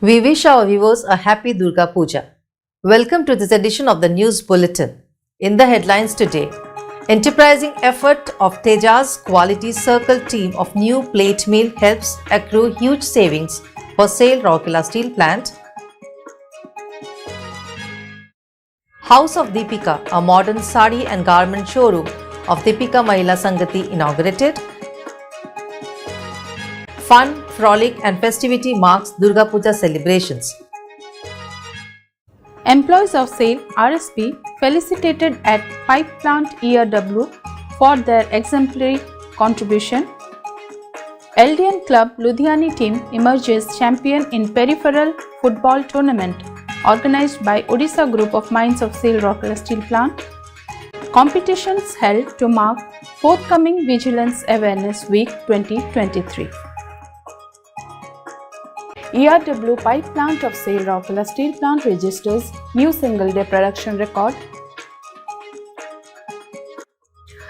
We wish our viewers a happy Durga Puja. Welcome to this edition of the News Bulletin. In the headlines today, enterprising effort of Tejas Quality Circle team of new plate mill helps accrue huge savings for sale Rourkela steel plant. House of Deepika, a modern sari and garment showroom of Deepika Mahila Sangati inaugurated. Fun, frolic and festivity marks Durga Puja celebrations. Employees of SAIL RSP felicitated at pipe plant ERW for their exemplary contribution. LDN Club Ludhiani team emerges champion in peripheral football tournament organized by Odisha Group of Mines of SAIL Rourkela Steel Plant. Competitions held to mark forthcoming Vigilance Awareness Week 2023. ERW pipe plant of SAIL Rourkela Steel Plant registers new single-day production record.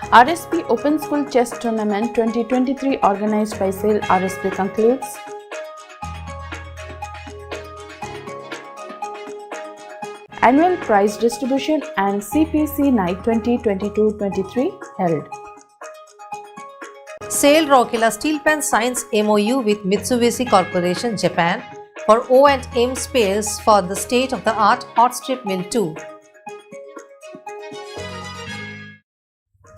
RSP Open School Chess Tournament 2023 organized by SAIL RSP concludes. Annual prize distribution and CPC Night 2022-23 held. SAIL Rourkela Steel Plant signs MOU with Mitsubishi Corporation Japan for O&M spares for the state-of-the-art hot strip mill 2.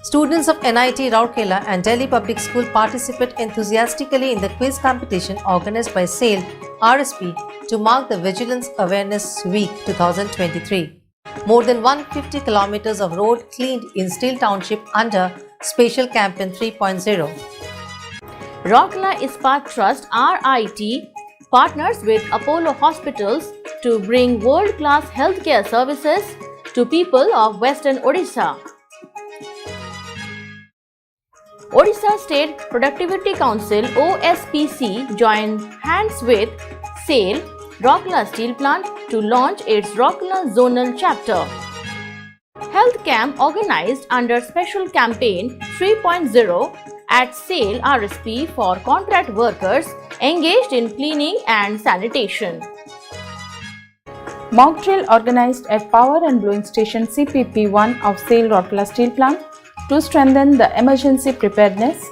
Students of NIT Rourkela and Delhi Public School participate enthusiastically in the quiz competition organized by SAIL RSP to mark the Vigilance Awareness Week 2023. More than 150 kilometers of road cleaned in Steel Township under Special Campaign 3.0. Rourkela Ispat Trust RIT partners with Apollo Hospitals to bring world-class healthcare services to people of Western Odisha. Odisha State Productivity Council OSPC joined hands with SAIL Rourkela Steel Plant to launch its Rourkela Zonal Chapter. Health camp organized under Special Campaign 3.0 at SAIL RSP for contract workers engaged in cleaning and sanitation. Mock drill organized at Power and Blowing Station CPP1 of SAIL Rourkela Steel Plant to strengthen the emergency preparedness.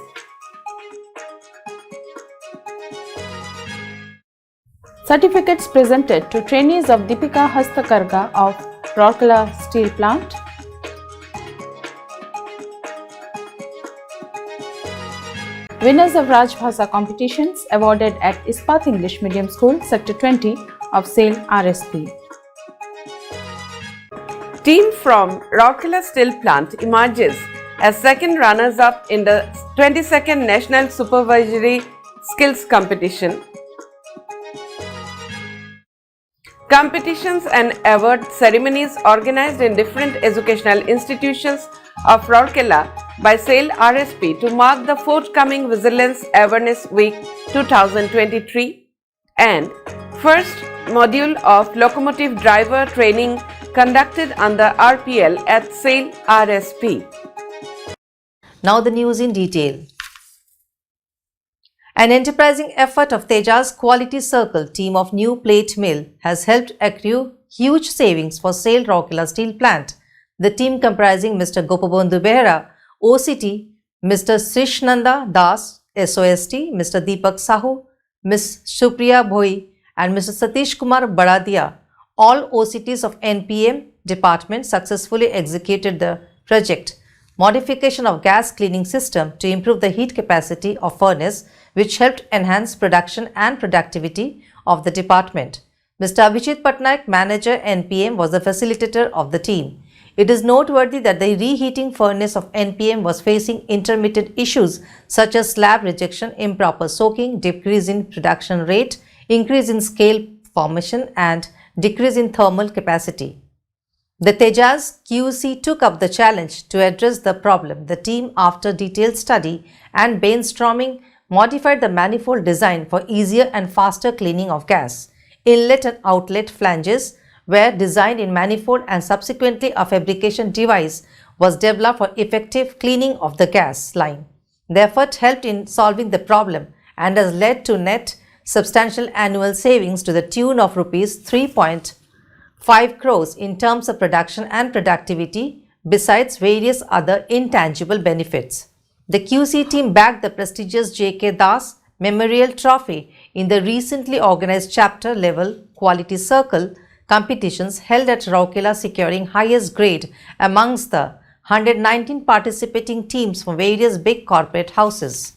Certificates presented to trainees of Deepika Hastakarga of Rourkela Steel Plant. Winners of Rajbhasa competitions awarded at Ispat English Medium School, Sector 20 of SAIL RSP. Team from Rourkela Steel Plant emerges as second runners-up in the 22nd National Supervisory Skills Competition. Competitions and award ceremonies organized in different educational institutions of Rourkela by SAIL RSP to mark the forthcoming Vigilance Awareness Week 2023 and first module of locomotive driver training conducted under RPL at SAIL RSP. Now the news in detail. An enterprising effort of Tejas Quality Circle team of new plate mill has helped accrue huge savings for SAIL Rourkela Steel Plant. The team comprising Mr. Gopabandhu Behera, OCT, Mr. Srishnanda Das, SOST, Mr. Deepak Sahu, Ms. Supriya Bhoi and Mr. Satish Kumar Badadia, all OCTs of NPM department successfully executed the project. Modification of gas cleaning system to improve the heat capacity of furnace, which helped enhance production and productivity of the department. Mr. Abhijit Patnaik, manager NPM, was the facilitator of the team. It is noteworthy that the reheating furnace of NPM was facing intermittent issues such as slab rejection, improper soaking, decrease in production rate, increase in scale formation and decrease in thermal capacity. The Tejas QC took up the challenge to address the problem. The team, after detailed study and brainstorming, modified the manifold design for easier and faster cleaning of gas. Inlet and outlet flanges were designed in manifold and subsequently a fabrication device was developed for effective cleaning of the gas line. The effort helped in solving the problem and has led to net substantial annual savings to the tune of rupees 3.5 crores in terms of production and productivity, besides various other intangible benefits. The QC team bagged the prestigious J.K. Das Memorial Trophy in the recently organized chapter level Quality Circle competitions held at Rourkela, securing highest grade amongst the 119 participating teams from various big corporate houses.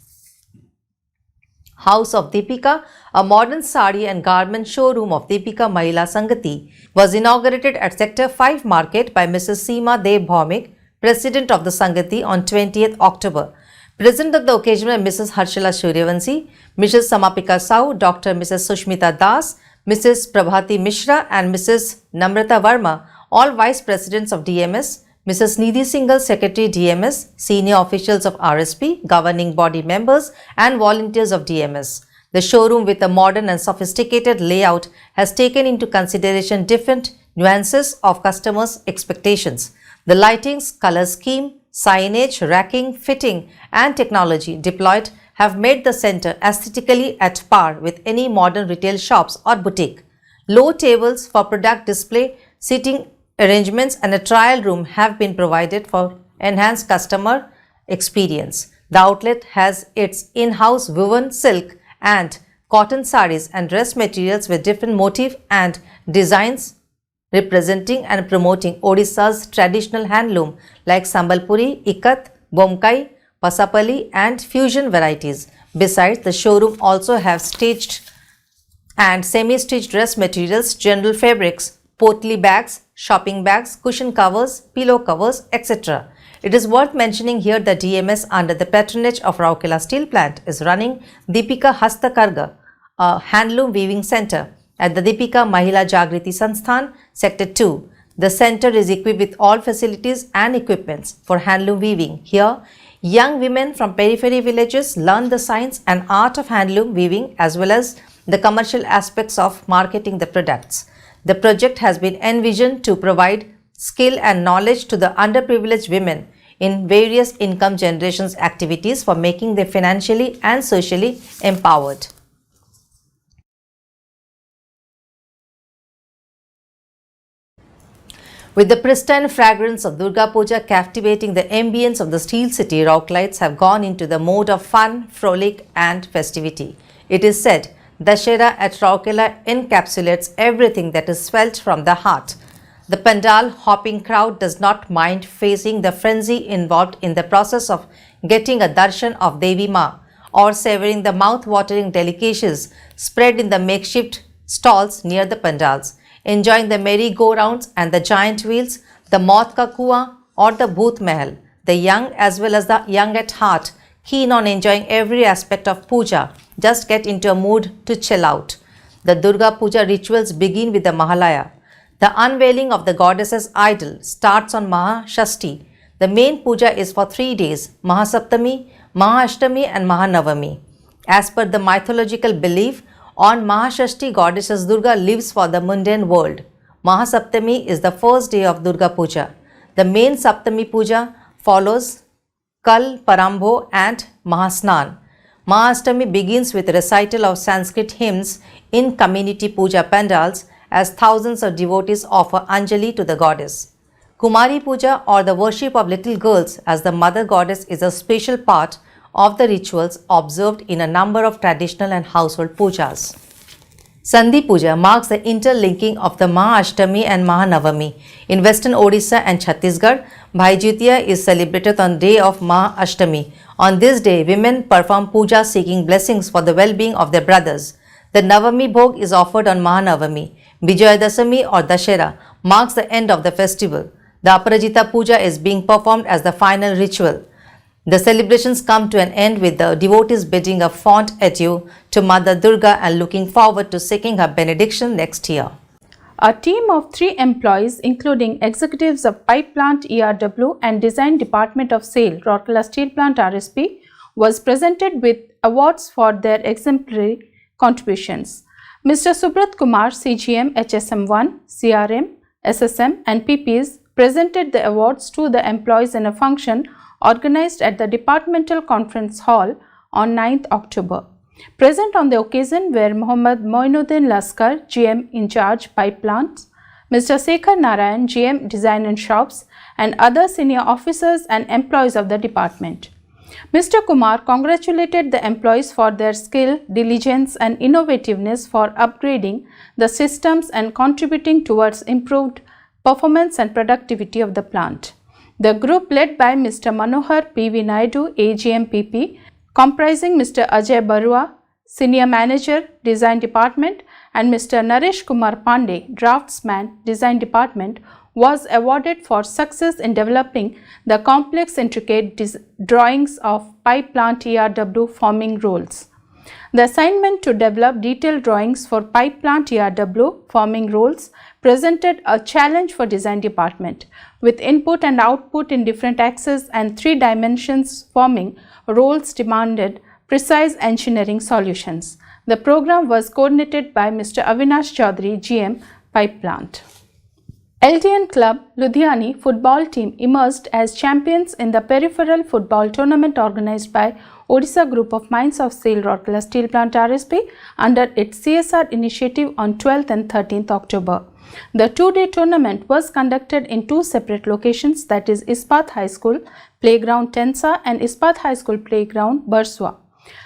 House of Deepika, a modern sari and garment showroom of Deepika Mahila Sangati, was inaugurated at Sector 5 Market by Mrs. Seema Dev Bhaumik, President of the Sangati, on 20th October. Present at the occasion were Mrs. Harshila Suryavanshi, Mrs. Samapika Sau, Dr. Mrs. Sushmita Das, Mrs. Prabhati Mishra and Mrs. Namrata Verma, all Vice Presidents of DMS, Mrs. Nidhi Singhal, Secretary DMS, senior officials of RSP, governing body members and volunteers of DMS. The showroom, with a modern and sophisticated layout, has taken into consideration different nuances of customers' expectations. The lightings, color scheme, signage, racking, fitting and technology deployed have made the center aesthetically at par with any modern retail shops or boutique. Low tables for product display, seating arrangements and a trial room have been provided for enhanced customer experience. The outlet has its in-house woven silk and cotton saris and dress materials with different motif and designs representing and promoting Odisha's traditional handloom like Sambalpuri, Ikat, Bomkai, Pasapali and fusion varieties. Besides, the showroom also have stitched and semi-stitched dress materials, general fabrics, potli bags, shopping bags, cushion covers, pillow covers, etc. It is worth mentioning here that DMS, under the patronage of Rourkela Steel Plant, is running Deepika Hastakarga, a handloom weaving center at the Deepika Mahila Jagriti Sansthan, Sector 2. The center is equipped with all facilities and equipments for handloom weaving. Here, young women from periphery villages learn the science and art of handloom weaving as well as the commercial aspects of marketing the products. The project has been envisioned to provide skill and knowledge to the underprivileged women in various income generations activities for making them financially and socially empowered. With the pristine fragrance of Durga Puja captivating the ambience of the Steel City, Rourkelites have gone into the mode of fun, frolic and festivity. It is said, Dussehra at Rourkela encapsulates everything that is felt from the heart. The pandal hopping crowd does not mind facing the frenzy involved in the process of getting a darshan of Devi Ma or savoring the mouth-watering delicacies spread in the makeshift stalls near the pandals, enjoying the merry-go-rounds and the giant wheels, the Maut Ka Kuan or the Bhoot Mahal. The young as well as the young at heart, keen on enjoying every aspect of puja, just get into a mood to chill out. The Durga Puja rituals begin with the Mahalaya. The unveiling of the goddess's idol starts on Mahashashti. The main puja is for 3 days, Mahasaptami, Mahashtami and Mahanavami. As per the mythological belief, on Mahashashti, goddess Durga lives for the mundane world. Mahasaptami is the first day of Durga Puja. The main Saptami Puja follows Kal, Parambho and Mahasnan. Mahashtami begins with recital of Sanskrit hymns in community puja pandals as thousands of devotees offer Anjali to the goddess. Kumari Puja, or the worship of little girls as the mother goddess, is a special part of the rituals observed in a number of traditional and household pujas. Sandhi Puja marks the interlinking of the Mahashtami and Mahanavami. In Western Odisha and Chhattisgarh, Bhai Jutiya is celebrated on the day of Mahashtami. On this day, women perform puja seeking blessings for the well-being of their brothers. The Navami Bhog is offered on Mahanavami. Vijayadasami or Dussehra marks the end of the festival. The Aparajita Puja is being performed as the final ritual. The celebrations come to an end with the devotees bidding a fond adieu to Mother Durga and looking forward to seeking her benediction next year. A team of 3 employees, including executives of Pipe Plant ERW and Design Department of SAIL, Rourkela Steel Plant RSP, was presented with awards for their exemplary contributions. Mr. Subrat Kumar, CGM, HSM1, CRM, SSM and PPs presented the awards to the employees in a function organized at the Departmental Conference Hall on 9th October. Present on the occasion were Mohammad Moinuddin Laskar, GM in charge pipe plants, Mr. Sekhar Narayan, GM design and shops, and other senior officers and employees of the department. Mr. Kumar congratulated the employees for their skill, diligence and innovativeness for upgrading the systems and contributing towards improved performance and productivity of the plant. The group led by Mr. Manohar P.V. Naidu, AGM PP, comprising Mr. Ajay Barua, Senior Manager, Design Department, and Mr. Naresh Kumar Pandey, Draftsman, Design Department, was awarded for success in developing the complex intricate drawings of pipe plant ERW forming rolls. The assignment to develop detailed drawings for pipe plant ERW forming rolls presented a challenge for design department, with input and output in different axes and 3 dimensions forming rolls demanded precise engineering solutions. The program was coordinated by Mr. Avinash Chaudhary, GM, Pipe Plant. LDN Club Ludhiani football team emerged as champions in the peripheral football tournament organized by Odisha Group of Mines of SAIL Rourkela Steel Plant RSP under its CSR initiative on 12th and 13th October. The 2-day tournament was conducted in 2 separate locations, that is Ispat High School Playground Tensa and Ispat High School Playground Barswa.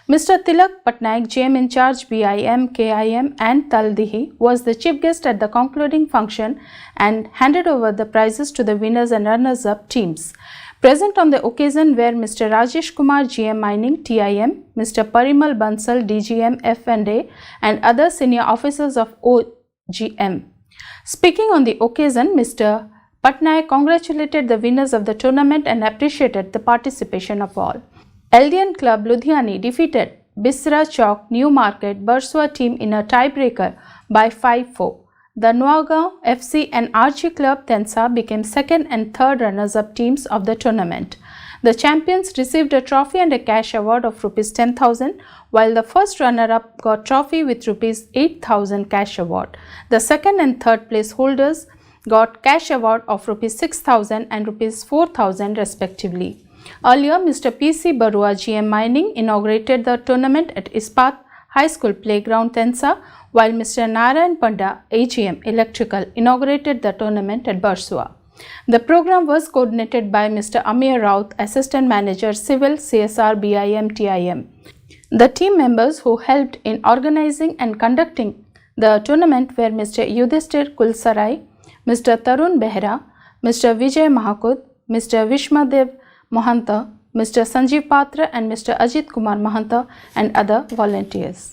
Mr. Tilak Patnaik, GM in charge BIM, KIM and Taldihi, was the chief guest at the concluding function and handed over the prizes to the winners and runners-up teams. Present on the occasion were Mr. Rajesh Kumar, GM Mining, TIM, Mr. Parimal Bansal, DGM, F&A and other senior officers of OGM. Speaking on the occasion, Mr. Patnaik congratulated the winners of the tournament and appreciated the participation of all. LDN Club Ludhiani defeated Bisra Chowk New Market Barswa team in a tiebreaker by 5-4. The Nuagaon FC and Archie Club Tensa became second and third runners-up teams of the tournament. The champions received a trophy and a cash award of Rs 10,000, while the first runner-up got trophy with Rs 8,000 cash award. The second and third place holders got cash award of Rs 6,000 and Rs 4,000 respectively. Earlier, Mr. P.C. Barua, GM Mining, inaugurated the tournament at Ispat High School Playground Tensa, while Mr. Narayan Panda, AGM Electrical, inaugurated the tournament at Barsua. The program was coordinated by Mr. Amir Raut, Assistant Manager Civil, CSR, BIM, TIM. The team members who helped in organizing and conducting the tournament were Mr. Yudhishthir Kulsarai, Mr. Tarun Behra, Mr. Vijay Mahakud, Mr. Vishmadev Mahanta, Mr. Sanjeev Patra and Mr. Ajit Kumar Mahanta and other volunteers.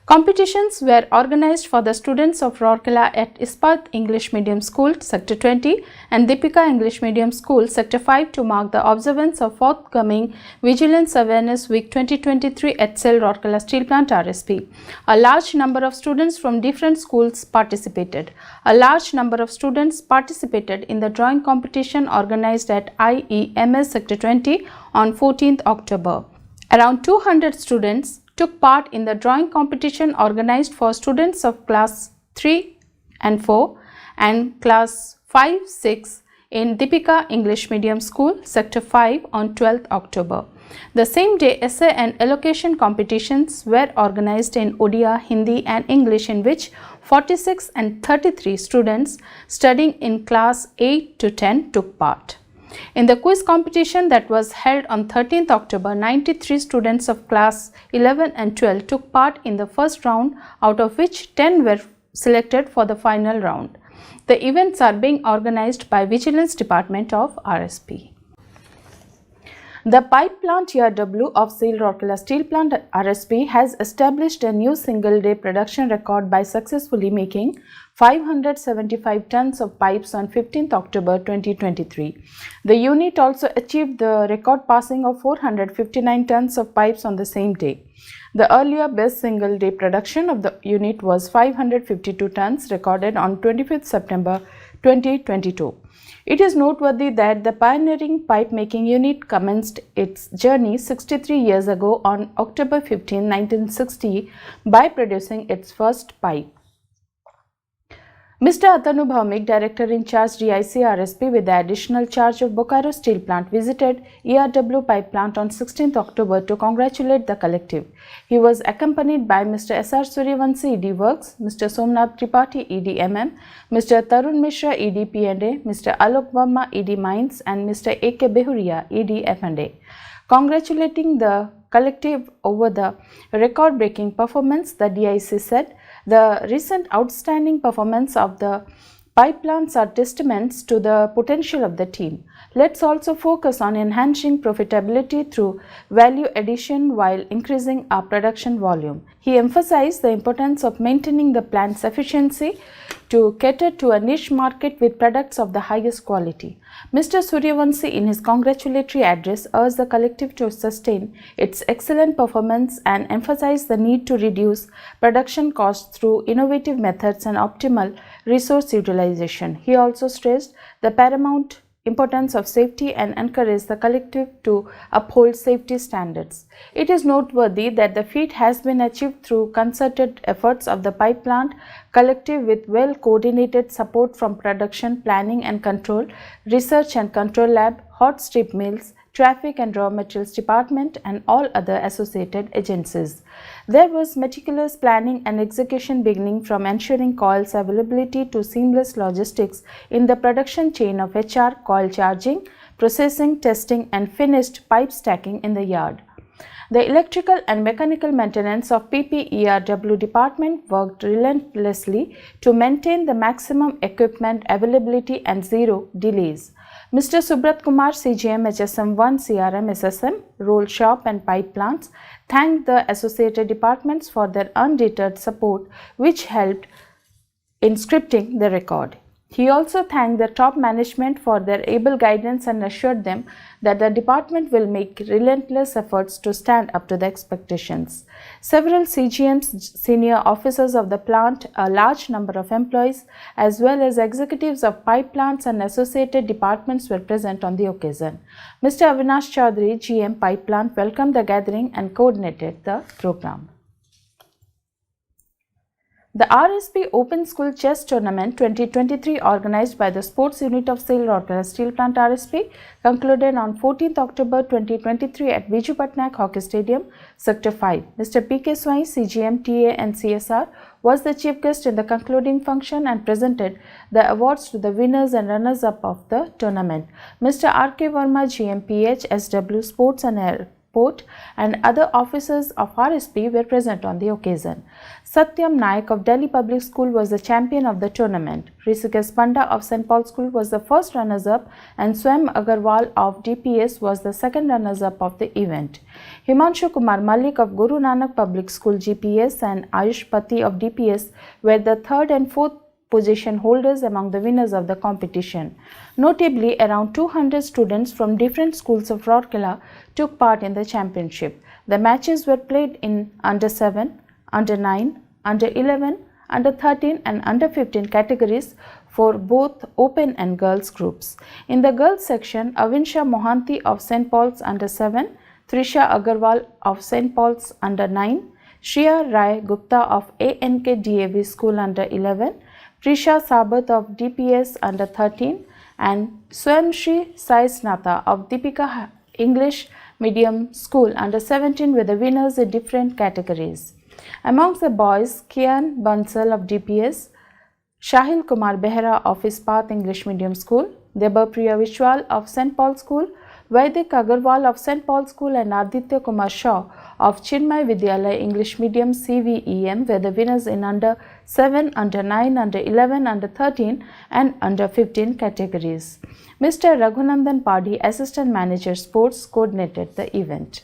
Competitions were organized for the students of Rourkela at Ispat English Medium School, Sector 20 and Deepika English Medium School, Sector 5 to mark the observance of forthcoming Vigilance Awareness Week 2023 at SAIL Rourkela Steel Plant RSP. A large number of students from different schools participated. A large number of students participated in the drawing competition organized at IEMS Sector 20 on 14th October. Around 200 students took part in the drawing competition organized for students of class 3 and 4 and class 5-6 in Deepika English Medium School, Sector 5 on 12th October. The same day, essay and allocation competitions were organized in Odia, Hindi and English, in which 46 and 33 students studying in class 8 to 10 took part. In the quiz competition that was held on 13th October, 93 students of class 11 and 12 took part in the first round, out of which 10 were selected for the final round. The events are being organized by Vigilance Department of RSP. The pipe plant ERW of SAIL Rourkela Steel Plant RSP has established a new single-day production record by successfully making 575 tons of pipes on 15th October 2023. The unit also achieved the record passing of 459 tons of pipes on the same day. The earlier best single-day production of the unit was 552 tons, recorded on 25th September 2022. It is noteworthy that the pioneering pipe-making unit commenced its journey 63 years ago on October 15, 1960 by producing its first pipe. Mr. Atanu Bhaumik, Director in charge DIC RSP with the additional charge of Bokaro Steel Plant, visited ERW Pipe Plant on 16th October to congratulate the collective. He was accompanied by Mr. SR Suryavanshi, ED Works, Mr. Somnath Tripathi, ED MM, Mr. Tarun Mishra, ED P&A, Mr. Alok Verma, ED Mines, and Mr. AK Behuria, ED F&A. Congratulating the collective over the record-breaking performance, the DIC said, the recent outstanding performance of the pipe plants are testaments to the potential of the team. Let's also focus on enhancing profitability through value addition while increasing our production volume. He emphasized the importance of maintaining the plant's efficiency to cater to a niche market with products of the highest quality. Mr. Suryavanshi, in his congratulatory address, urged the collective to sustain its excellent performance and emphasized the need to reduce production costs through innovative methods and optimal resource utilization. He also stressed the paramount importance of safety and encouraged the collective to uphold safety standards. It is noteworthy that the feat has been achieved through concerted efforts of the pipe plant collective with well-coordinated support from production, planning and control, research and control lab, hot strip mills, traffic and raw materials department and all other associated agencies. There was meticulous planning and execution beginning from ensuring coils availability to seamless logistics in the production chain of HR, coil charging, processing, testing and finished pipe stacking in the yard. The electrical and mechanical maintenance of PPERW department worked relentlessly to maintain the maximum equipment availability and zero delays. Mr. Subrat Kumar, CGM, HSM1, CRM, SSM, Roll Shop and Pipe Plants thanked the associated departments for their undeterred support which helped in scripting the record. He also thanked the top management for their able guidance and assured them that the department will make relentless efforts to stand up to the expectations. Several CGMs, senior officers of the plant, a large number of employees, as well as executives of pipe plants and associated departments were present on the occasion. Mr. Avinash Chaudhary, GM Pipe Plant, welcomed the gathering and coordinated the program. The RSP Open School Chess Tournament 2023 organized by the Sports Unit of SAIL Rourkela Steel Plant RSP concluded on 14th October 2023 at Biju Patnaik Hockey Stadium, Sector 5. Mr. P.K. Swai, CGM, TA and CSR was the chief guest in the concluding function and presented the awards to the winners and runners-up of the tournament. Mr. R.K. Verma, GM, PH, SW Sports and Airport and other officers of RSP were present on the occasion. Satyam Naik of Delhi Public School was the champion of the tournament. Rishikesh Panda of St. Paul's School was the first runners-up and Swam Agarwal of DPS was the second runners-up of the event. Himanshu Kumar Malik of Guru Nanak Public School GPS and Ayush Pati of DPS were the third and fourth position holders among the winners of the competition. Notably, around 200 students from different schools of Rourkela took part in the championship. The matches were played in Under 7, Under 9, Under 11, Under 13 and Under 15 categories for both open and girls groups. In the girls section, Avinsha Mohanty of St. Paul's Under 7, Trisha Agarwal of St. Paul's Under 9, Shriya Rai Gupta of ANK DAV School Under 11, Prisha Sabat of DPS Under 13 and Swamshri Sai Snata of Deepika English Medium School Under 17 were the winners in different categories. Amongst the boys, Kian Bansal of DPS, Shahil Kumar Behra of Ispat English Medium School, Debapriya Vishwal of St. Paul's School, Vaidik Agarwal of St. Paul's School and Aditya Kumar Shaw of Chinmay Vidyalaya English Medium CVEM were the winners in Under 7, Under 9, Under 11, Under 13 and Under 15 categories. Mr. Raghunandan Padhi, Assistant Manager Sports, coordinated the event.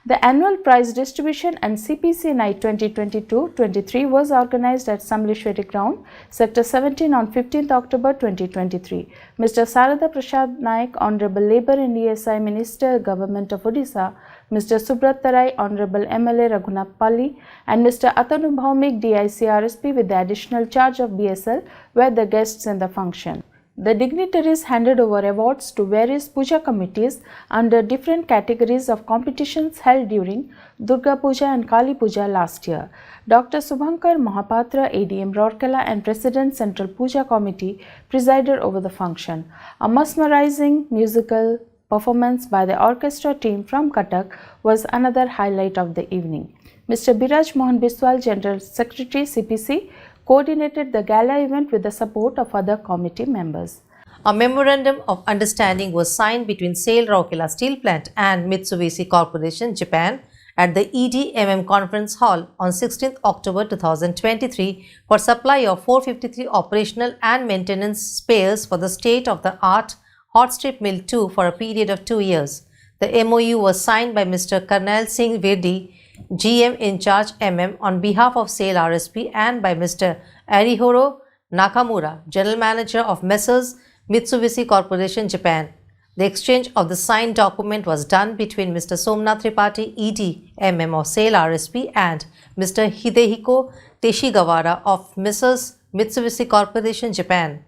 The annual prize distribution and CPC Night 2022-23 was organized at Samleshwari Ground, Sector 17 on 15th October 2023. Mr. Sarada Prasad Naik, Honorable Labour and ESI Minister, Government of Odisha, Mr. Subrat Tarai, Honorable MLA Raghunath Pali, and Mr. Atanu Bhaumik, DIC RSP with the additional charge of BSL were the guests in the function. The dignitaries handed over awards to various puja committees under different categories of competitions held during Durga Puja and Kali Puja last year. Dr. Subhankar Mahapatra, ADM Rourkela and President Central Puja Committee presided over the function. A mesmerizing musical performance by the orchestra team from Cuttack was another highlight of the evening. Mr. Biraj Mohan Biswal, General Secretary CPC, coordinated the gala event with the support of other committee members. A memorandum of understanding was signed between SAIL Rourkela Steel Plant and Mitsubishi Corporation, Japan, at the EDMM Conference Hall on 16 October 2023 for supply of 453 operational and maintenance spares for the state-of-the-art hot strip mill 2 for a period of 2 years. The MOU was signed by Mr. Karnail Singh Virdi, GM in charge MM, on behalf of SAIL RSP, and by Mr. Arihiro Nakamura, General Manager of Messrs. Mitsubishi Corporation, Japan. The exchange of the signed document was done between Mr. Somnath Tripathi, ED MM of SAIL RSP, and Mr. Hidehiko Teshigawara of Messrs. Mitsubishi Corporation, Japan.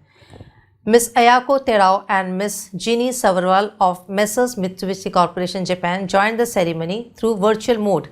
Ms. Ayako Terao and Ms. Ginny Savarwal of Messrs. Mitsubishi Corporation, Japan joined the ceremony through virtual mode.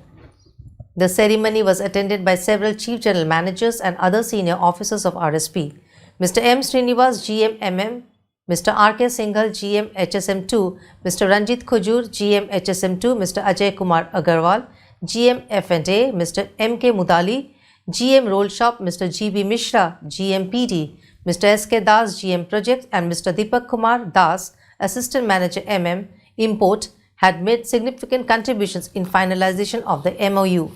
The ceremony was attended by several Chief General Managers and other senior officers of RSP. Mr. M. Srinivas, GM MM, Mr. R.K. Singhal, GM HSM2, Mr. Ranjit Khujur, GM HSM2, Mr. Ajay Kumar Agarwal, GM F&A, Mr. M.K. Mudali, GM Roll Shop, Mr. G.B. Mishra, GM PD, Mr. S.K. Das, GM Projects, and Mr. Deepak Kumar Das, Assistant Manager MM, Import, had made significant contributions in finalization of the MOU.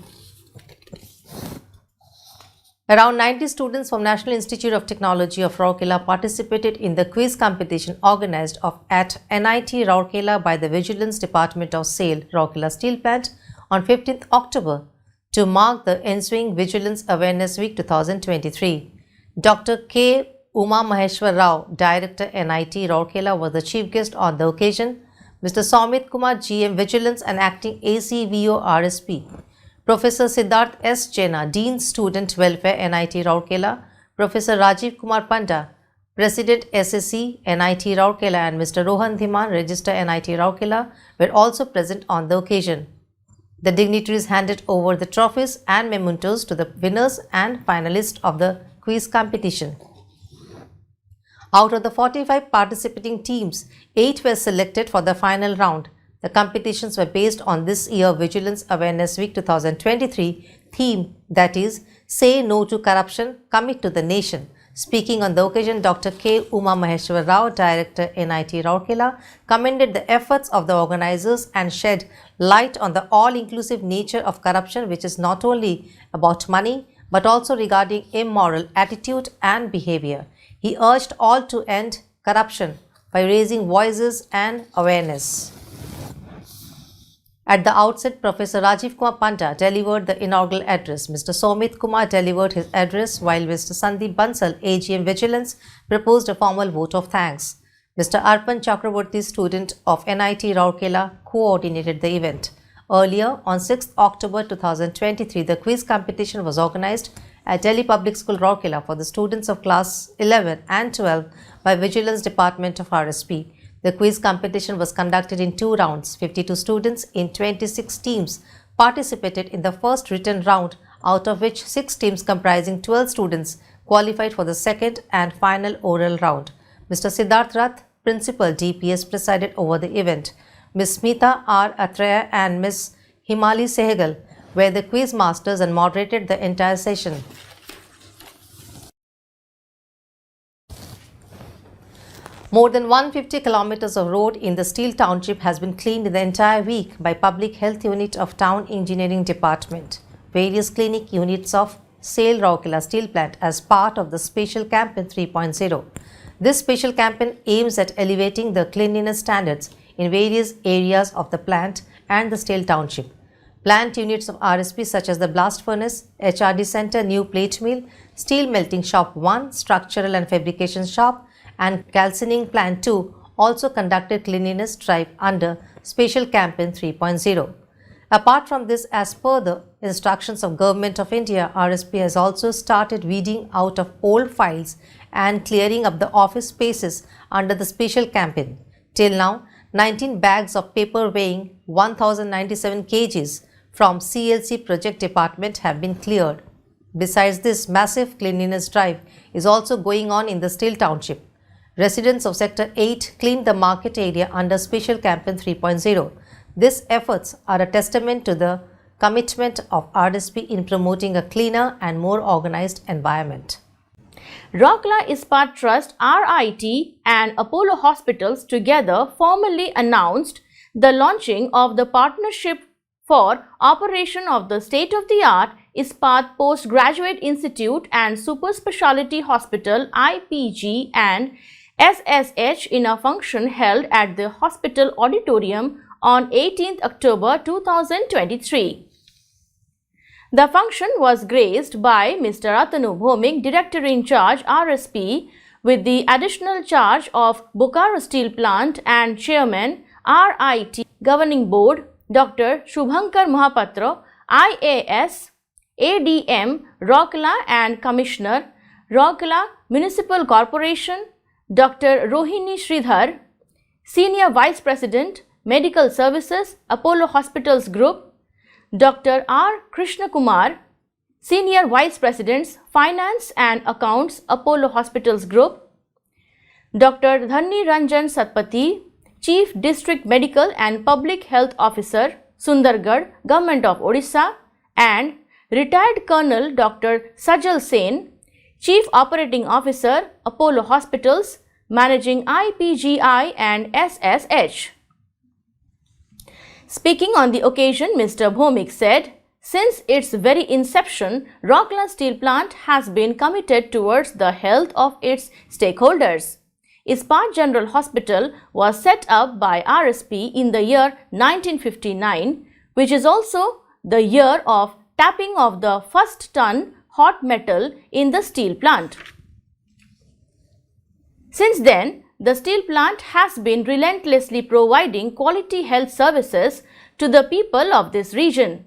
Around 90 students from National Institute of Technology of Rourkela participated in the quiz competition organized at NIT Rourkela by the Vigilance Department of SAIL Rourkela Steel Plant on 15th October to mark the ensuing Vigilance Awareness Week 2023. Dr. K. Uma Maheshwar Rao, Director NIT Rourkela, was the chief guest on the occasion. Mr. Somit Kumar, GM Vigilance and Acting ACVO RSP. Professor Siddharth S. Jena, Dean Student Welfare NIT Rourkela, Professor Rajiv Kumar Panda, President SSC NIT Rourkela, and Mr. Rohan Dhiman, Register NIT Rourkela, were also present on the occasion. The dignitaries handed over the trophies and mementos to the winners and finalists of the quiz competition. Out of the 45 participating teams, 8 were selected for the final round. The competitions were based on this year Vigilance Awareness Week 2023 theme, that is, Say No to Corruption, Commit to the Nation. Speaking on the occasion, Dr. K. Uma Maheshwar Rao, Director NIT Rourkela, commended the efforts of the organizers and shed light on the all-inclusive nature of corruption, which is not only about money but also regarding immoral attitude and behavior. He urged all to end corruption by raising voices and awareness. At the outset, Professor Rajiv Kumar Panda delivered the inaugural address. Mr. Somit Kumar delivered his address, while Mr. Sandeep Bansal, AGM Vigilance, proposed a formal vote of thanks. Mr. Arpan Chakraborty, student of NIT Rourkela, coordinated the event. Earlier, on 6th October 2023, the quiz competition was organized at Delhi Public School Rourkela for the students of class 11 and 12 by Vigilance Department of RSP. The quiz competition was conducted in 2 rounds. 52 students in 26 teams participated in the first written round, out of which 6 teams comprising 12 students qualified for the second and final oral round. Mr. Siddharth Rath, Principal DPS, presided over the event. Ms. Smita R. Atraya and Ms. Himali Sehgal were the quiz masters and moderated the entire session. More than 150 kilometers of road in the Steel Township has been cleaned in the entire week by Public Health Unit of Town Engineering Department. Various clinic units of SAIL Rourkela Steel Plant as part of the Special Campaign 3.0. This special campaign aims at elevating the cleanliness standards in various areas of the plant and the Steel Township. Plant units of RSP such as the Blast Furnace, HRD Center, New Plate Mill, Steel Melting Shop 1, Structural and Fabrication Shop, and Calcining Plant 2 also conducted cleanliness drive under Special Campaign 3.0. Apart from this, as per the instructions of Government of India, RSP has also started weeding out of old files and clearing up the office spaces under the special campaign. Till now, 19 bags of paper weighing 1097 kgs from CLC project department have been cleared. Besides this, massive cleanliness drive is also going on in the Steel Township. Residents of Sector 8 cleaned the market area under Special Campaign 3.0. These efforts are a testament to the commitment of RSP in promoting a cleaner and more organized environment. Rourkela Ispat Trust RIT and Apollo Hospitals together formally announced the launching of the partnership for operation of the state-of-the-art Ispat Postgraduate Institute and Super Speciality Hospital IPG and SSH in a function held at the hospital auditorium on 18th October 2023. The function was graced by Mr. Atanu Bhomik, Director in Charge RSP, with the additional charge of Bokaro Steel Plant and Chairman RIT Governing Board Dr. Shubhankar Mahapatra, IAS, ADM, Rourkela and Commissioner, Rourkela Municipal Corporation, Dr. Rohini Sridhar, Senior Vice President, Medical Services, Apollo Hospitals Group, Dr. R. Krishna Kumar, Senior Vice Presidents, Finance and Accounts, Apollo Hospitals Group, Dr. Dhanni Ranjan Satpathy, Chief District Medical and Public Health Officer, Sundargarh, Government of Odisha, and Retired Colonel Dr. Sajal Sen, Chief Operating Officer, Apollo Hospitals, Managing IPGI and SSH. Speaking on the occasion, Mr. Bhomik said, since its very inception, Rourkela Steel Plant has been committed towards the health of its stakeholders. Ispat General Hospital was set up by RSP in the year 1959, which is also the year of tapping of the first ton hot metal in the steel plant. Since then, the steel plant has been relentlessly providing quality health services to the people of this region.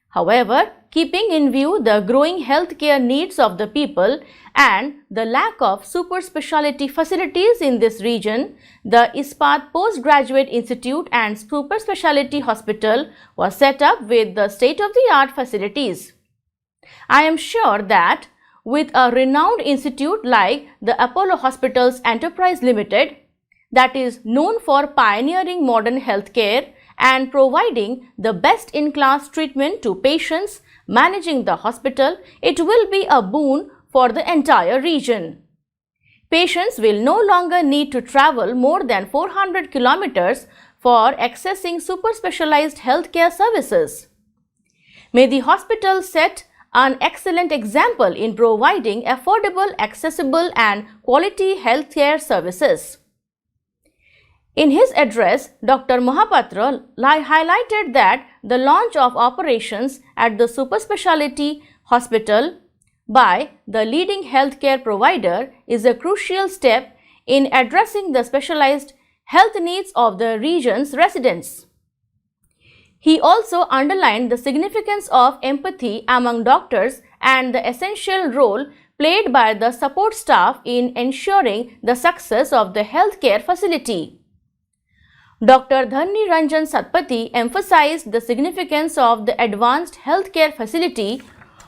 However, keeping in view the growing healthcare needs of the people and the lack of super specialty facilities in this region, the Ispat Postgraduate Institute and Super Speciality Hospital was set up with the state-of-the-art facilities. I am sure that with a renowned institute like the Apollo Hospitals Enterprise Limited, that is known for pioneering modern healthcare and providing the best-in-class treatment to patients managing the hospital, it will be a boon for the entire region. Patients will no longer need to travel more than 400 kilometers for accessing super specialized healthcare services. May the hospital set an excellent example in providing affordable, accessible and quality healthcare services. In his address, Dr. Mahapatra highlighted that the launch of operations at the super specialty hospital by the leading healthcare provider is a crucial step in addressing the specialized health needs of the region's residents. He also underlined the significance of empathy among doctors and the essential role played by the support staff in ensuring the success of the healthcare facility. Dr. Dhanni Ranjan Satpathy emphasized the significance of the advanced healthcare facility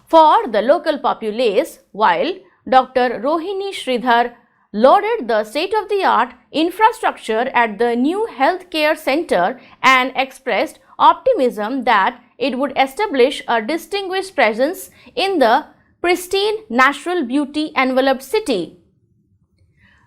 for the local populace, while Dr. Rohini Sridhar lauded the state-of-the-art infrastructure at the new healthcare center and expressed optimism that it would establish a distinguished presence in the pristine natural beauty enveloped city.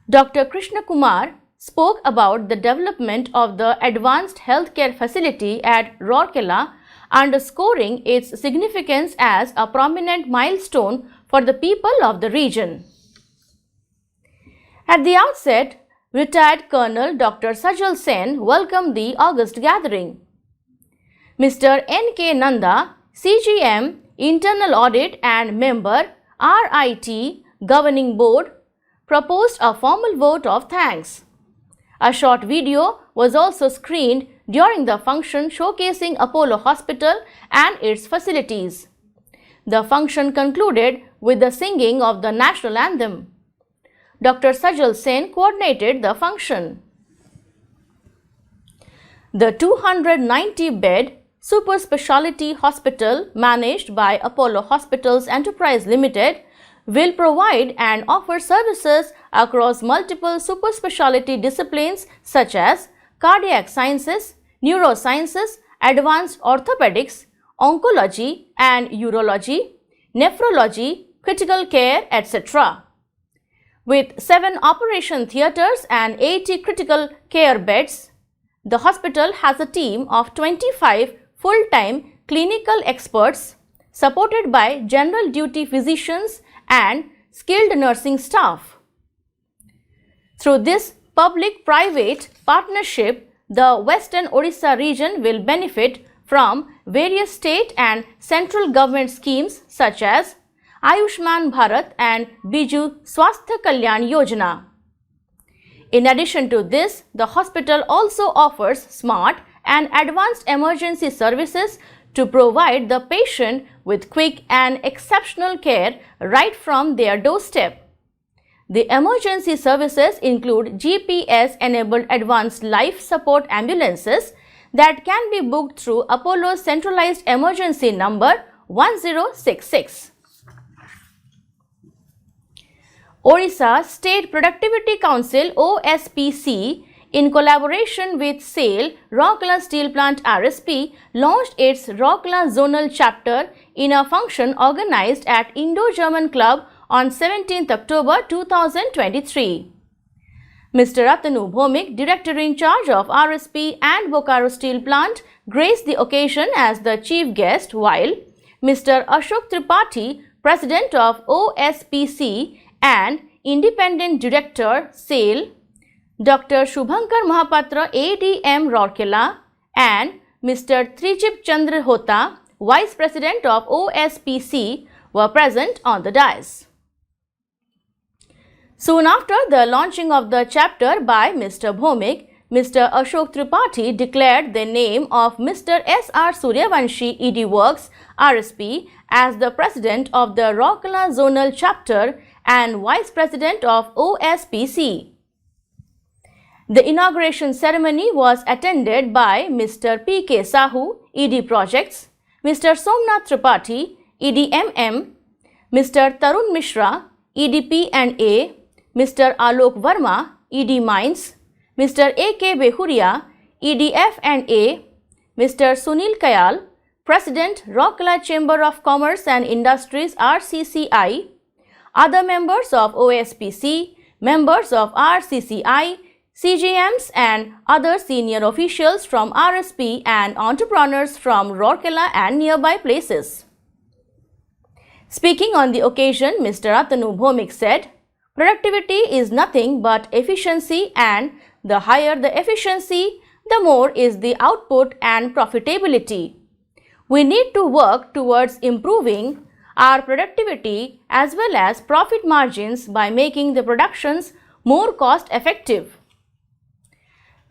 Dr. Krishna Kumar spoke about the development of the advanced healthcare facility at Rourkela, underscoring its significance as a prominent milestone for the people of the region. At the outset, retired Colonel Dr. Sajal Sen welcomed the august gathering. Mr. N.K. Nanda, CGM, Internal Audit and member, RIT, Governing Board, proposed a formal vote of thanks. A short video was also screened during the function showcasing Apollo Hospital and its facilities. The function concluded with the singing of the national anthem. Dr. Sajal Sen coordinated the function. The 290-bed super specialty hospital managed by Apollo Hospitals Enterprise Limited will provide and offer services across multiple super specialty disciplines such as cardiac sciences, neurosciences, advanced orthopedics, oncology and urology, nephrology, critical care, etc. With 7 operation theatres and 80 critical care beds, the hospital has a team of 25 full-time clinical experts supported by general duty physicians and skilled nursing staff. Through this public-private partnership, the Western Odisha region will benefit from various state and central government schemes such as Ayushman Bharat and Biju Swasthya Kalyan Yojana. In addition to this, the hospital also offers smart and advanced emergency services to provide the patient with quick and exceptional care right from their doorstep. The emergency services include GPS-enabled advanced life support ambulances that can be booked through Apollo's centralized emergency number 1066. Odisha State Productivity Council OSPC, in collaboration with SAIL Rourkela Steel Plant RSP, launched its Rourkela Zonal Chapter in a function organized at Indo-German Club on 17th October 2023. Mr. Atanu Bhomik, Director in charge of RSP and Bokaro Steel Plant, graced the occasion as the chief guest, while Mr. Ashok Tripathi, President of OSPC and Independent Director, SAIL, Dr. Shubhankar Mahapatra, ADM Rourkela, and Mr. Trijib Chandra Hota, Vice President of OSPC, were present on the dais. Soon after the launching of the chapter by Mr. Bhomik, Mr. Ashok Tripathi declared the name of Mr. S.R. Suryavanshi, ED Works, RSP, as the President of the Rourkela Zonal Chapter and Vice President of OSPC. The inauguration ceremony was attended by Mr. P.K. Sahu, ED Projects, Mr. Somnath Tripathi, EDMM, Mr. Tarun Mishra, EDP&A, Mr. Alok Verma, ED Mines, Mr. A.K. Behuria, EDF&A, Mr. Sunil Kayal, President, Rourkela Chamber of Commerce and Industries RCCI, other members of OSPC, members of RCCI, CGMs and other senior officials from RSP and entrepreneurs from Rourkela and nearby places. Speaking on the occasion, Mr. Atanu Bhomik said, "Productivity is nothing but efficiency, and the higher the efficiency, the more is the output and profitability. We need to work towards improving our productivity as well as profit margins by making the productions more cost effective."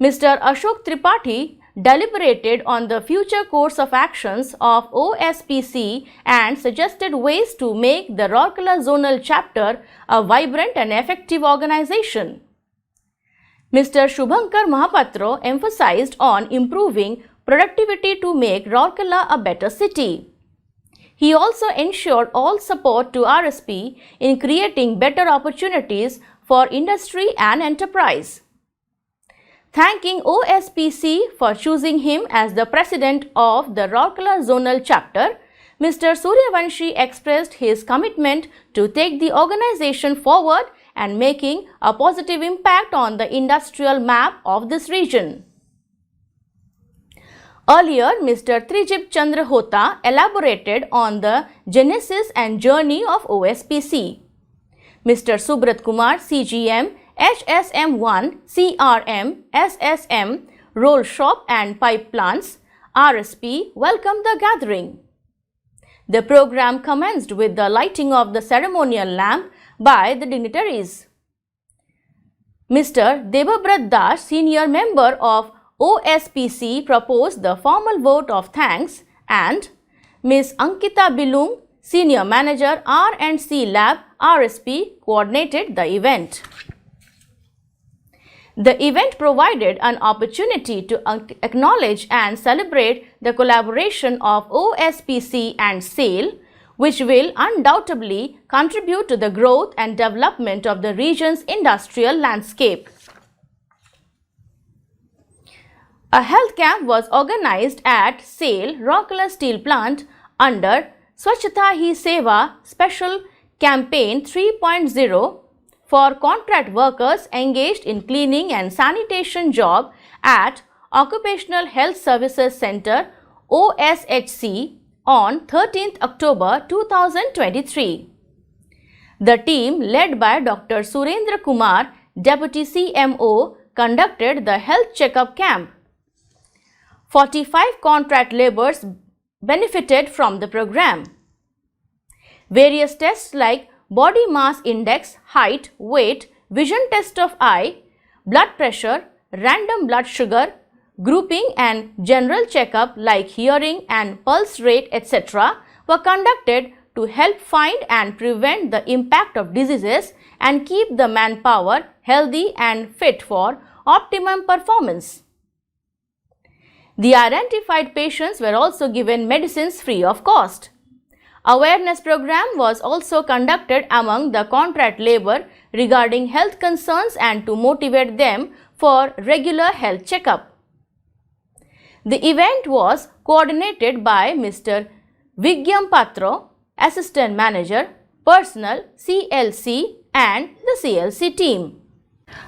Mr. Ashok Tripathi deliberated on the future course of actions of OSPC and suggested ways to make the Rourkela Zonal Chapter a vibrant and effective organization. Mr. Shubhankar Mahapatra emphasized on improving productivity to make Rourkela a better city. He also ensured all support to RSP in creating better opportunities for industry and enterprise. Thanking OSPC for choosing him as the President of the Rourkela Zonal Chapter, Mr. Suryavanshi expressed his commitment to take the organization forward and making a positive impact on the industrial map of this region. Earlier, Mr. Trijib Chandra Hota elaborated on the genesis and journey of OSPC. Mr. Subrat Kumar, CGM, HSM1, CRM, SSM, Roll Shop and Pipe Plants, RSP, welcomed the gathering. The program commenced with the lighting of the ceremonial lamp by the dignitaries. Mr. Debabrat Das, senior member of OSPC proposed the formal vote of thanks, and Ms. Ankita Bilung, Senior Manager R&C Lab RSP, coordinated the event. The event provided an opportunity to acknowledge and celebrate the collaboration of OSPC and SAIL, which will undoubtedly contribute to the growth and development of the region's industrial landscape. A health camp was organized at SAIL Rourkela Steel Plant under Swachhata Hi Seva Special Campaign 3.0 for contract workers engaged in cleaning and sanitation job at Occupational Health Services Center OSHC on 13th October 2023. The team led by Dr. Surendra Kumar, Deputy CMO, conducted the health checkup camp. 45 contract laborers benefited from the program. Various tests like body mass index, height, weight, vision test of eye, blood pressure, random blood sugar, grouping and general checkup like hearing and pulse rate, etc. were conducted to help find and prevent the impact of diseases and keep the manpower healthy and fit for optimum performance. The identified patients were also given medicines free of cost. Awareness program was also conducted among the contract labor regarding health concerns and to motivate them for regular health checkup. The event was coordinated by Mr. Vigyam Patro, Assistant Manager, Personnel, CLC and the CLC team.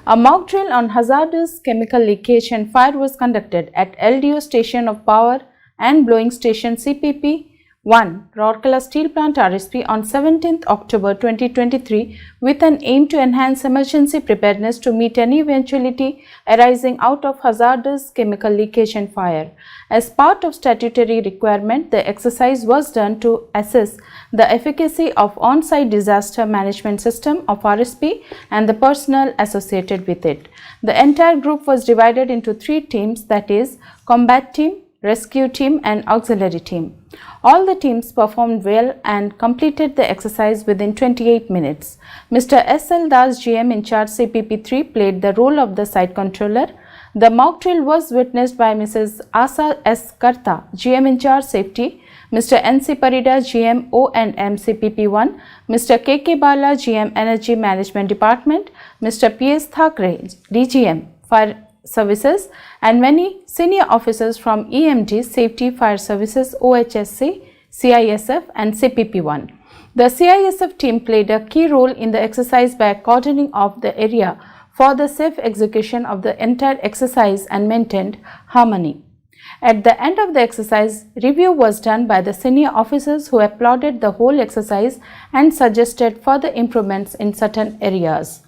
A mock drill on hazardous chemical leakage and fire was conducted at LDO Station of Power and Blowing Station CPP 1, Rourkela Steel Plant RSP on 17th October 2023 with an aim to enhance emergency preparedness to meet any eventuality arising out of hazardous chemical leakage and fire. As part of statutory requirement, the exercise was done to assess the efficacy of on-site disaster management system of RSP and the personnel associated with it. The entire group was divided into 3 teams, that is, combat team, rescue team and auxiliary team. All the teams performed well and completed the exercise within 28 minutes. Mr. S.L. Das, GM in charge CPP3, played the role of the site controller. The mock drill was witnessed by Mrs. Asa S. Karta, GM in charge safety, Mr. N.C. Parida, GM O&M CPP1, Mr. K.K. Bala, GM Energy Management Department, Mr. P.S. Thakre, DGM Fire Services, and many senior officers from EMD, Safety, Fire Services, OHSC, CISF and CPP1. The CISF team played a key role in the exercise by cordoning off the area for the safe execution of the entire exercise and maintained harmony. At the end of the exercise, review was done by the senior officers who applauded the whole exercise and suggested further improvements in certain areas.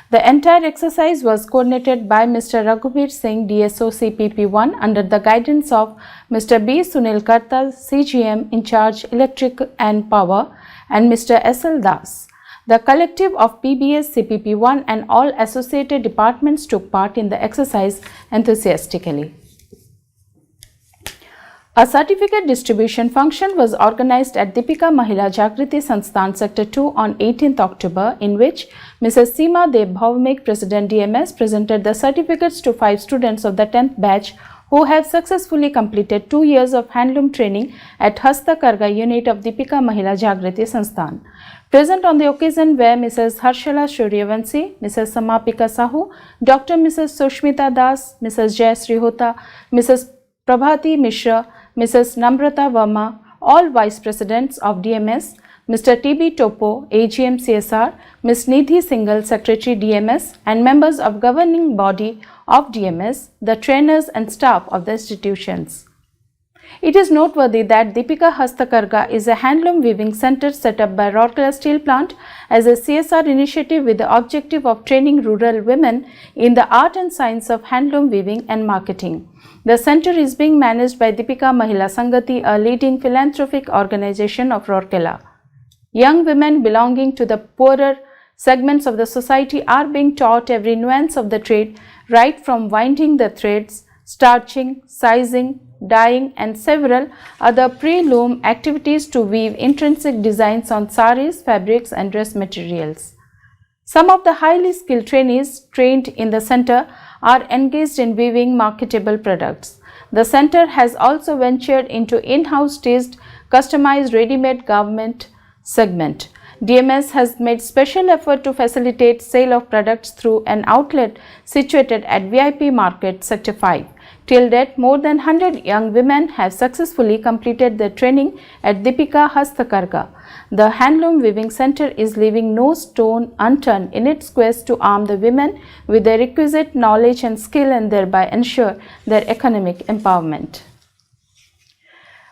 The entire exercise was coordinated by Mr. Raghubir Singh, DSO CPP1 under the guidance of Mr. B. Sunil Karta, CGM in charge Electric and Power, and Mr. S.L. Das. The collective of PBS, CPP1 and all associated departments took part in the exercise enthusiastically. A certificate distribution function was organized at Deepika Mahila Jagriti Sansthan Sector 2 on 18th October, in which Mrs. Seema Deb Bhavmik, President DMS, presented the certificates to 5 students of the 10th batch who have successfully completed 2 years of handloom training at Hastakarga unit of Deepika Mahila Jagriti Sansthan. Present on the occasion were Mrs. Harshala Suryavanshi, Mrs. Samapika Sahu, Dr. Mrs. Sushmita Das, Mrs. Jayasri Hota, Mrs. Prabhati Mishra, Mrs. Namrata Verma, all Vice Presidents of DMS, Mr. T.B. Topo, AGM CSR, Ms. Nidhi Singhal, Secretary DMS, and members of governing body of DMS, the trainers and staff of the institutions. It is noteworthy that Deepika Hastakarga is a handloom weaving center set up by Rourkela Steel Plant as a CSR initiative with the objective of training rural women in the art and science of handloom weaving and marketing. The center is being managed by Deepika Mahila Sangati, a leading philanthropic organization of Rourkela. Young women belonging to the poorer segments of the society are being taught every nuance of the trade, right from winding the threads, starching, sizing, dyeing and several other pre-loom activities to weave intrinsic designs on saris, fabrics and dress materials. Some of the highly skilled trainees trained in the center are engaged in weaving marketable products. The center has also ventured into in-house stitched, customized ready-made garment segment. DMS has made special effort to facilitate sale of products through an outlet situated at VIP Market Sector 5. Till date, more than 100 young women have successfully completed their training at Deepika Hastakarga. The Handloom Weaving Center is leaving no stone unturned in its quest to arm the women with the requisite knowledge and skill and thereby ensure their economic empowerment.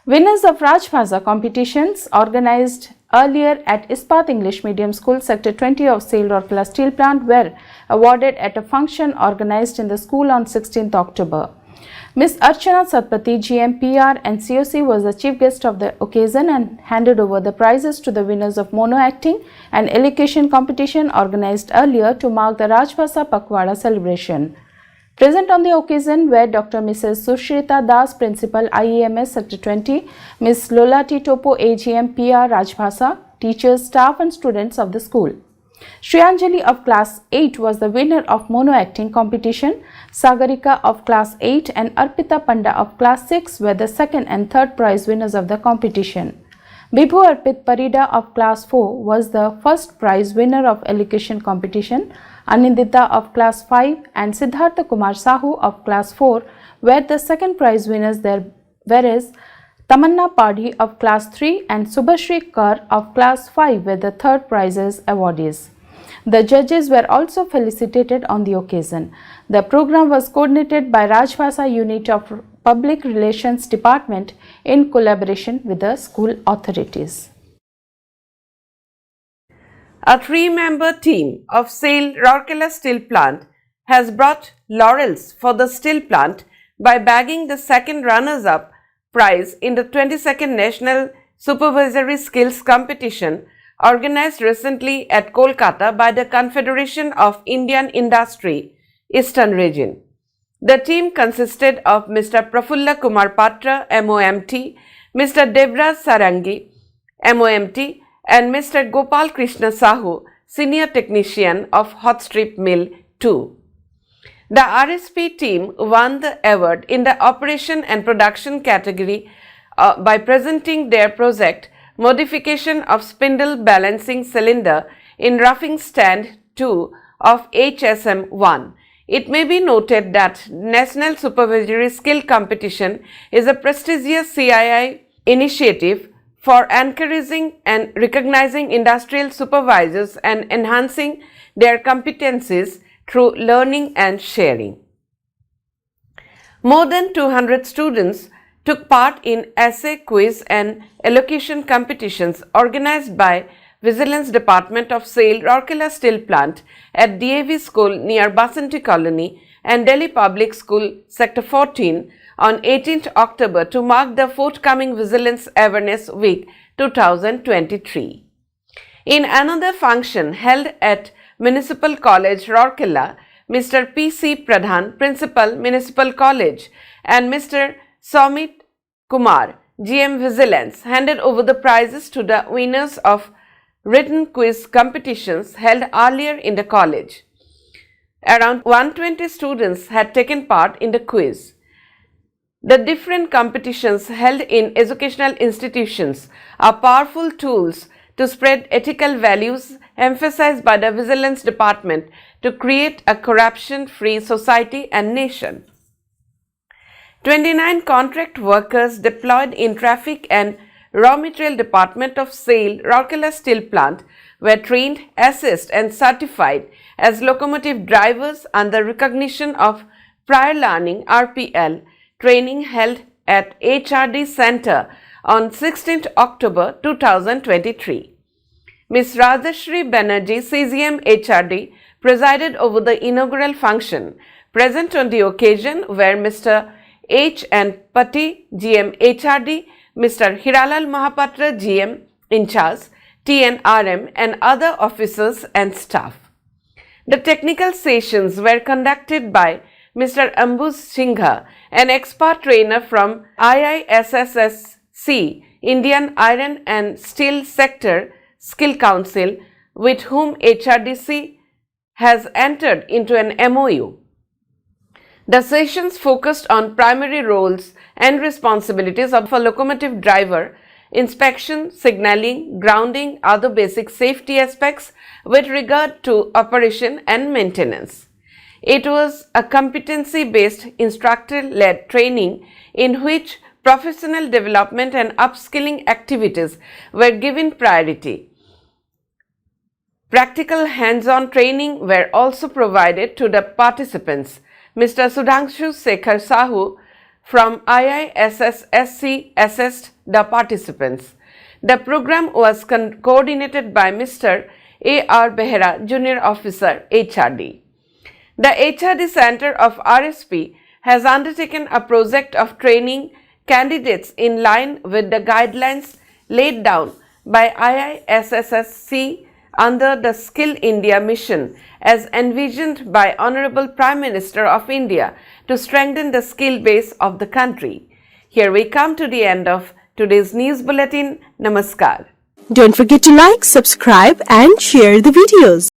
Winners of Rajbhasa competitions organized earlier at Ispat English Medium School Sector 20 of SAIL Rourkela Steel Plant were awarded at a function organized in the school on 16th October. Ms. Archana Satpathy, GM, PR and COC was the chief guest of the occasion and handed over the prizes to the winners of mono acting and elocution competition organized earlier to mark the Rajbhasa Pakwada celebration. Present on the occasion were Dr. Mrs. Sushrita Das, Principal, IEMS Sector 20, Ms. Lolati Topo, AGM, PR, Rajbhasa, teachers, staff and students of the school. Shriyanjali of Class 8 was the winner of mono acting competition. Sagarika of Class 8 and Arpita Panda of Class 6 were the second and third prize winners of the competition. Bibhu Arpit Parida of Class 4 was the first prize winner of elocution competition. Anindita of Class 5 and Siddhartha Kumar Sahu of Class 4 were the second prize winners there, whereas Tamanna Padhi of Class 3 and Subhashri Kar of Class 5 were the third prizes awardees. The judges were also felicitated on the occasion. The program was coordinated by Rajbhasa Unit of Public Relations Department in collaboration with the school authorities. A three-member team of SAIL Rourkela Steel Plant has brought laurels for the steel plant by bagging the second runners-up prize in the 22nd National Supervisory Skills Competition organized recently at Kolkata by the Confederation of Indian Industry, Eastern Region. The team consisted of Mr. Prafulla Kumar Patra, MOMT, Mr. Devraj Sarangi, MOMT, and Mr. Gopal Krishna Sahu, Senior Technician of Hot Strip Mill 2. The RSP team won the award in the Operation and Production category by presenting their project Modification of Spindle Balancing Cylinder in Roughing Stand 2 of HSM 1. It may be noted that National Supervisory Skill Competition is a prestigious CII initiative for encouraging and recognizing industrial supervisors and enhancing their competencies through learning and sharing. More than 200 students took part in essay, quiz and elocution competitions organized by Vigilance Department of SAIL Rourkela Steel Plant at DAV School near Basanti Colony and Delhi Public School Sector 14 on 18th October to mark the forthcoming Vigilance Awareness Week 2023. In another function held at Municipal College Rourkela, Mr. P.C. Pradhan, Principal Municipal College, and Mr. Somit Kumar, GM Vigilance, handed over the prizes to the winners of written quiz competitions held earlier in the college. Around 120 students had taken part in the quiz. The different competitions held in educational institutions are powerful tools to spread ethical values emphasized by the Vigilance Department to create a corruption-free society and nation. 29 contract workers deployed in Traffic and Raw Material Department of SAIL Rourkela Steel Plant were trained, assessed and certified as locomotive drivers under recognition of prior learning (RPL) training held at HRD Center on 16th October 2023. Ms. Rajashri Banerjee, CGM HRD, presided over the inaugural function. Present on the occasion were Mr. H. N. Patti, GM HRD, Mr. Hiralal Mahapatra, GM in charge, TNRM and other officers and staff. The technical sessions were conducted by Mr. Ambus Singha, an expert trainer from IISSSC, Indian Iron and Steel Sector Skill Council, with whom HRDC has entered into an MOU. The sessions focused on primary roles and responsibilities of a locomotive driver, inspection, signaling, grounding, other basic safety aspects with regard to operation and maintenance. It was a competency-based instructor-led training in which professional development and upskilling activities were given priority. Practical hands-on training were also provided to the participants. Mr. Sudhanshu Sekhar Sahu from IISSSC assessed the participants. The program was coordinated by Mr. A.R. Behera, Junior Officer, HRD. The HRD Center of RSP has undertaken a project of training candidates in line with the guidelines laid down by IISSSC under the Skill India mission as envisioned by Honorable Prime Minister of India to strengthen the skill base of the country. Here we come to the end of today's news bulletin. Namaskar. Don't forget to like, subscribe and share the videos.